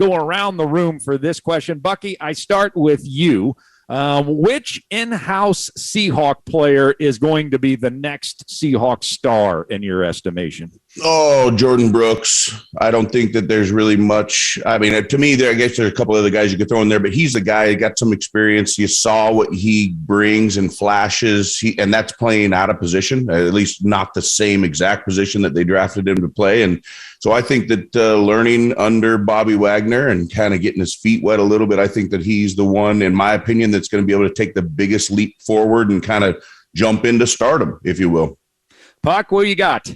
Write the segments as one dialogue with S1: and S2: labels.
S1: go around the room for this question. Bucky, I start with you. Which in-house Seahawk player is going to be the next Seahawk star in your estimation?
S2: Oh, Jordan Brooks. I don't think that there's really much. I mean, to me, I guess there's a couple other guys you could throw in there, but he's the guy who got some experience. You saw what he brings and flashes, and that's playing out of position, at least not the same exact position that they drafted him to play. And so I think that learning under Bobby Wagner and kind of getting his feet wet a little bit, I think that he's the one, in my opinion, that's going to be able to take the biggest leap forward and kind of jump into stardom, if you will.
S1: Puck, what you got?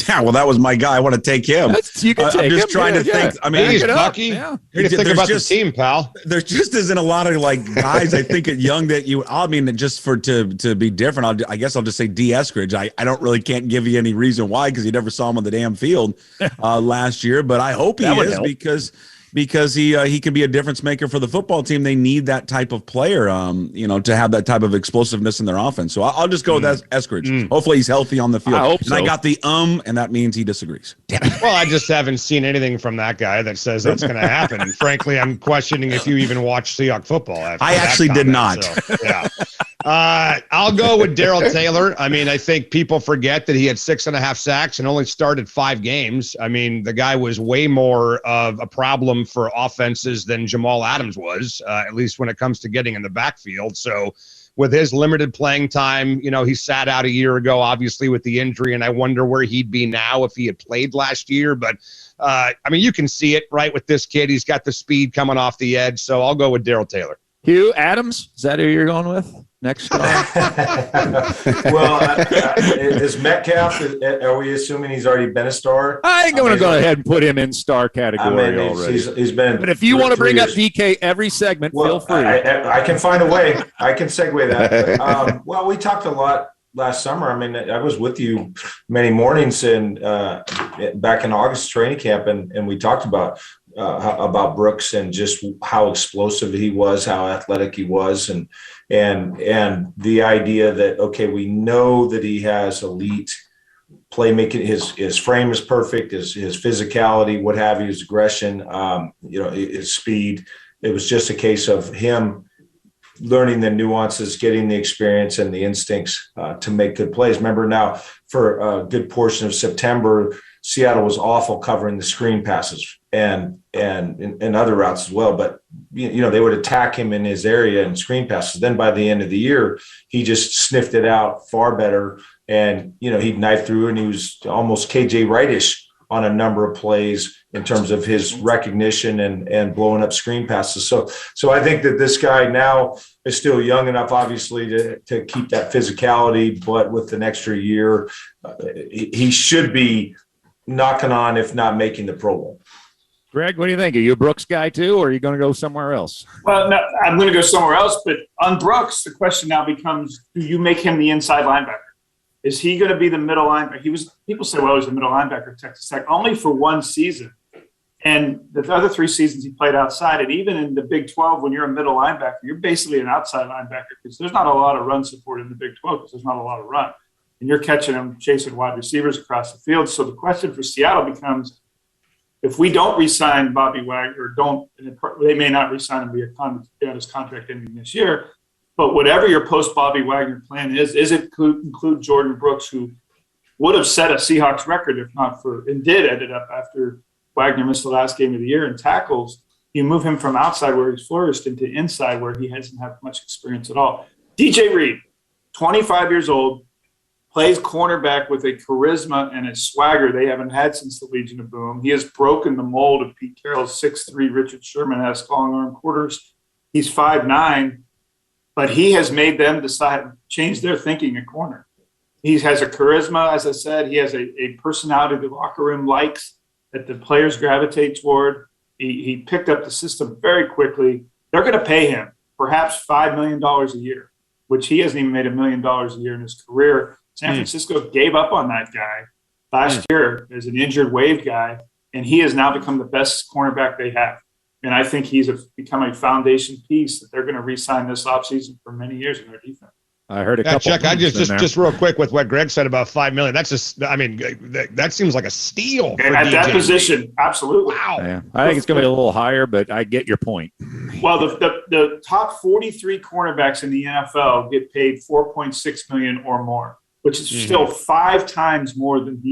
S3: Yeah, well, that was my guy. I want to take him.
S1: You can take
S3: I'm just
S1: him.
S3: trying to think. I mean,
S4: he's Bucky. Yeah. You think about the team, pal.
S3: There just isn't a lot of like guys. I think at Young that you. I mean, just for to be different, I guess I'll just say D. Eskridge. I don't really can't give you any reason why because you never saw him on the damn field last year. But I hope he is because he can be a difference maker for the football team. They need that type of player, to have that type of explosiveness in their offense. So I'll just go with Eskridge. Hopefully he's healthy on the field.
S1: I hope so.
S3: And I got the and that means he disagrees.
S4: Well, I just haven't seen anything from that guy that says that's going to happen. And frankly, I'm questioning if you even watch Seahawks football.
S3: I actually did not.
S4: So, yeah. I'll go with Darrell Taylor. I mean, I think people forget that he had 6.5 sacks and only started 5 games. I mean, the guy was way more of a problem for offenses than Jamal Adams was, at least when it comes to getting in the backfield. So with his limited playing time, he sat out a year ago, obviously with the injury, and I wonder where he'd be now if he had played last year. But I mean, you can see it right with this kid. He's got the speed coming off the edge. So I'll go with Darrell Taylor.
S1: Hugh Adams, is that who you're going with next?
S5: Well, is Metcalf? Are we assuming he's already been a star?
S1: I think I'm going to go ahead and put him in star category already.
S5: He's been.
S1: But if you want to bring up DK every segment, feel free.
S5: I can find a way. I can segue that. Well, we talked a lot last summer. I mean, I was with you many mornings and back in August training camp, and we talked about Brooks and just how explosive he was, how athletic he was, and the idea that, okay, we know that he has elite playmaking, his frame is perfect, his physicality, what have you, his aggression, his speed. It was just a case of him learning the nuances, getting the experience and the instincts to make good plays. Remember now, for a good portion of September, Seattle was awful covering the screen passes and other routes as well. But, they would attack him in his area and screen passes. Then by the end of the year, he just sniffed it out far better. And, he'd knife through, and he was almost KJ Wright-ish on a number of plays in terms of his recognition and blowing up screen passes. So I think that this guy now is still young enough, obviously, to keep that physicality, but with an extra year, he should be knocking on, if not making the Pro Bowl.
S1: Gregg, what do you think? Are you a Brooks guy too, or are you going to go somewhere else?
S6: Well, no, I'm going to go somewhere else. But on Brooks, the question now becomes: do you make him the inside linebacker? Is he going to be the middle linebacker? People say, well, he's the middle linebacker at Texas Tech, only for one season. And the other 3 seasons he played outside. And even in the Big 12, when you're a middle linebacker, you're basically an outside linebacker because there's not a lot of run support in the Big 12 because there's not a lot of run. And you're catching them chasing wide receivers across the field. So the question for Seattle becomes, if we don't re-sign Bobby Wagner, they may not re-sign him via his contract ending this year, but whatever your post-Bobby Wagner plan is it include Jordan Brooks, who would have set a Seahawks record if not for, and did ended up after Wagner missed the last game of the year in tackles. You move him from outside where he's flourished into inside where he hasn't had much experience at all. DJ Reed, 25 years old, plays cornerback with a charisma and a swagger they haven't had since the Legion of Boom. He has broken the mold of Pete Carroll's 6'3", Richard Sherman-esque long-arm quarters. He's 5'9", but he has made them change their thinking at corner. He has a charisma, as I said. He has a personality the locker room likes, that the players gravitate toward. He picked up the system very quickly. They're going to pay him perhaps $5 million a year, which he hasn't even made $1 million a year in his career. San Francisco gave up on that guy last year as an injured wave guy, and he has now become the best cornerback they have. And I think he's become a foundation piece that they're going to re-sign this offseason for many years in their defense.
S1: I heard a
S4: Yeah,
S1: couple.
S4: Chuck, I
S1: names in there.
S4: just real quick with what Gregg said about $5 million. That's just, I mean, that seems like a steal for
S6: At that
S4: DJ.
S6: position, absolutely.
S4: Wow.
S1: Yeah, I think it's going to be a little higher, but I get your point.
S6: Well, the top 43 cornerbacks in the NFL get paid $4.6 million or more, which is still 5 times more than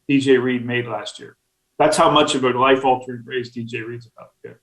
S6: DJ Reed made last year. That's how much of a life-altering raise DJ Reed's about to get.